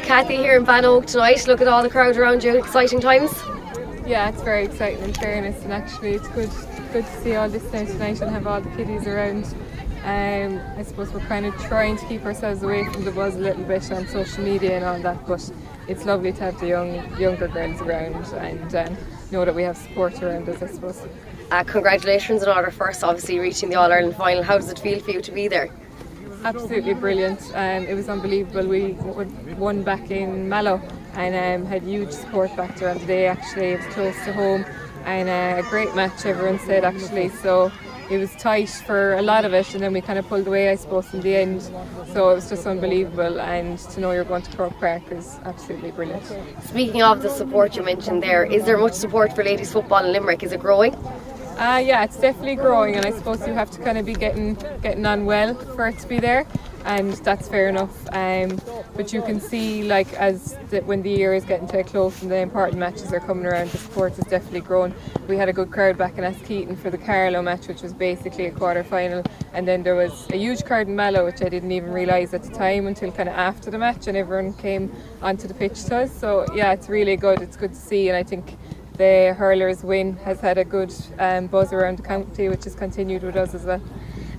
Cathy here in Bannock tonight. Look at all the crowd around you. Exciting times. Yeah, it's very exciting in fairness, and actually it's good to see all this now tonight and have all the kiddies around. I suppose we're kind of trying to keep ourselves away from the buzz a little bit on social media and all that, but it's lovely to have the younger girls around and know that we have support around us, I suppose. Congratulations on order first, obviously reaching the All-Ireland final. How does it feel for you to be there? Absolutely brilliant. It was unbelievable. We won back in Mallow and had huge support back there on the day. Actually, it was close to home and a great match, everyone said, actually. So it was tight for a lot of it, and then we kind of pulled away, I suppose, in the end. So it was just unbelievable, and to know you're going to Croke Park is absolutely brilliant. Speaking of the support you mentioned there, is there much support for ladies football in Limerick? Is it growing? Yeah, it's definitely growing, and I suppose you have to kind of be getting on well for it to be there, and that's fair enough. But you can see, like, when the year is getting to a close and the important matches are coming around, the support has definitely grown. We had a good crowd back in Askeaton for the Carlow match, which was basically a quarter final, and then there was a huge crowd in Mallow, which I didn't even realise at the time until kind of after the match, and everyone came onto the pitch to us. So yeah, it's really good. It's good to see, and I think the hurlers win has had a good buzz around the county, which has continued with us as well.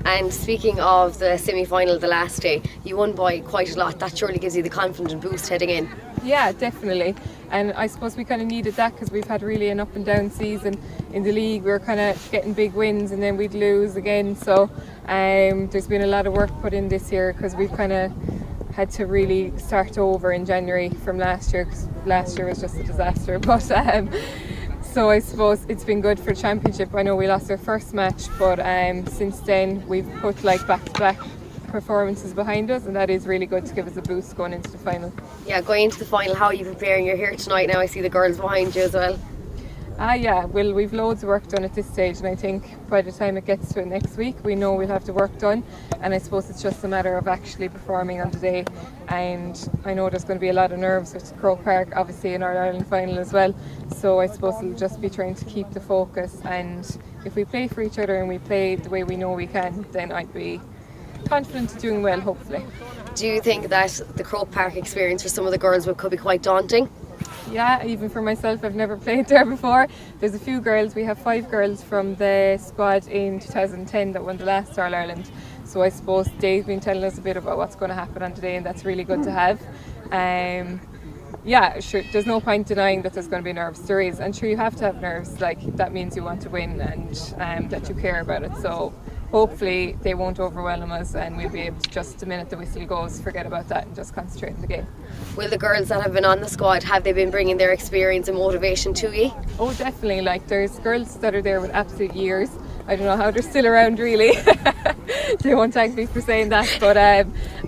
And speaking of the semi-final the last day, you won by quite a lot. That surely gives you the confident boost heading in. Yeah, definitely. And I suppose we kind of needed that because we've had really an up and down season in the league. We were kind of getting big wins and then we'd lose again. So there's been a lot of work put in this year because we've kind of had to really start over in January from last year, because last year was just a disaster. But so I suppose it's been good for the championship. I know we lost our first match, but since then we've put like back-to-back performances behind us, and that is really good to give us a boost going into the final. Yeah, going into the final, how are you preparing? You're here tonight now, I see the girls behind you as well. Yeah, well, we've loads of work done at this stage, and I think by the time it gets to it next week, we know we'll have the work done, and I suppose it's just a matter of actually performing on the day. And I know there's going to be a lot of nerves with Croke Park, obviously in our Ireland final as well, so I suppose it'll just be trying to keep the focus, and if we play for each other and we play the way we know we can, then I'd be confident of doing well, hopefully. Do you think that the Croke Park experience for some of the girls could be quite daunting? Yeah, even for myself, I've never played there before. There's a few girls, we have 5 girls from the squad in 2010 that won the last All-Ireland. So I suppose they've been telling us a bit about what's going to happen on today, and that's really good to have. Yeah, sure, there's no point denying that there's going to be nerves. There is, and sure, you have to have nerves. Like, that means you want to win and that you care about it. So hopefully they won't overwhelm us, and we'll be able to, just the minute the whistle goes, forget about that and just concentrate on the game. Will the girls that have been on the squad, have they been bringing their experience and motivation to you? Oh, definitely. Like, there's girls that are there with absolute years. I don't know how they're still around, really. They won't thank me for saying that, but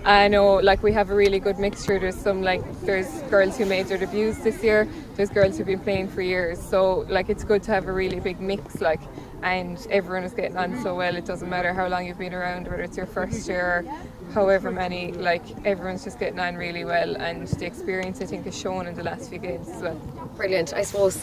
I know, like, we have a really good mixture. There's girls who made their debuts this year, there's girls who've been playing for years, so like, it's good to have a really big mix, like, and everyone is getting on so well. It doesn't matter how long you've been around, whether it's your first year or however many, like, everyone's just getting on really well, and the experience, I think, is shown in the last few games as well. Brilliant. I suppose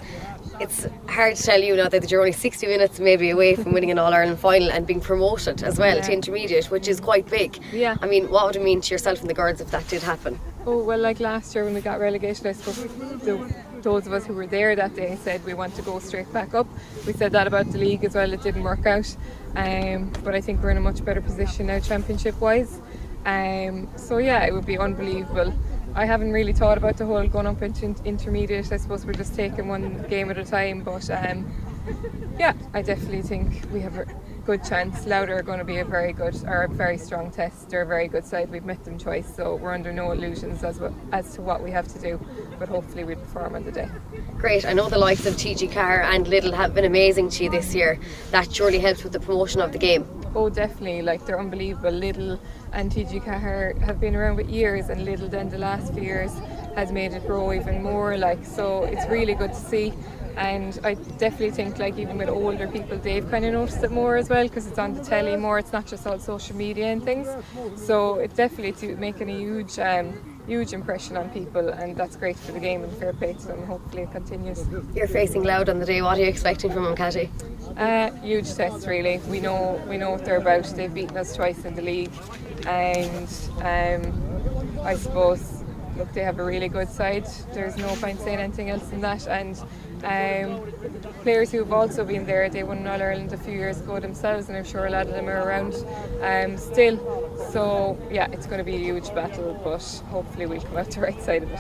it's hard to tell you now that you're only 60 minutes maybe away from winning an All-Ireland final and being promoted as well to intermediate, which is quite big. Yeah. I mean, what would it mean to yourself and the girls if that did happen? Oh, well, like last year when we got relegation, I suppose those of us who were there that day said we want to go straight back up. We said that about the league as well. It didn't work out, but I think we're in a much better position now championship wise. So yeah, it would be unbelievable. I haven't really thought about the whole going up into intermediate. I suppose we're just taking one game at a time, but yeah, I definitely think we have a good chance. Louth are going to be a very strong test. They're a very good side. We've met them twice, so we're under no illusions as to what we have to do, but hopefully we'll perform on the day. Great. I know the likes of TG Carr and Lidl have been amazing to you this year. That surely helps with the promotion of the game. Oh, definitely. Like, they're unbelievable. Lidl and TG Carr have been around with years, and Lidl then the last few years has made it grow even more. Like, so it's really good to see. And I definitely think, like, even with older people, they've kind of noticed it more as well, because it's on the telly more. It's not just all social media and things. So it's definitely making a huge impression on people, and that's great for the game, and fair play to them. Hopefully it continues. You're facing Louth on the day. What are you expecting from them, Cathy? Huge test, really. We know what they're about. They've beaten us twice in the league, and I suppose look, they have a really good side. There's no point saying anything else than that. And players who have also been there, they won All Ireland a few years ago themselves, and I'm sure a lot of them are around still. So yeah, it's going to be a huge battle, but hopefully we'll come out the right side of it.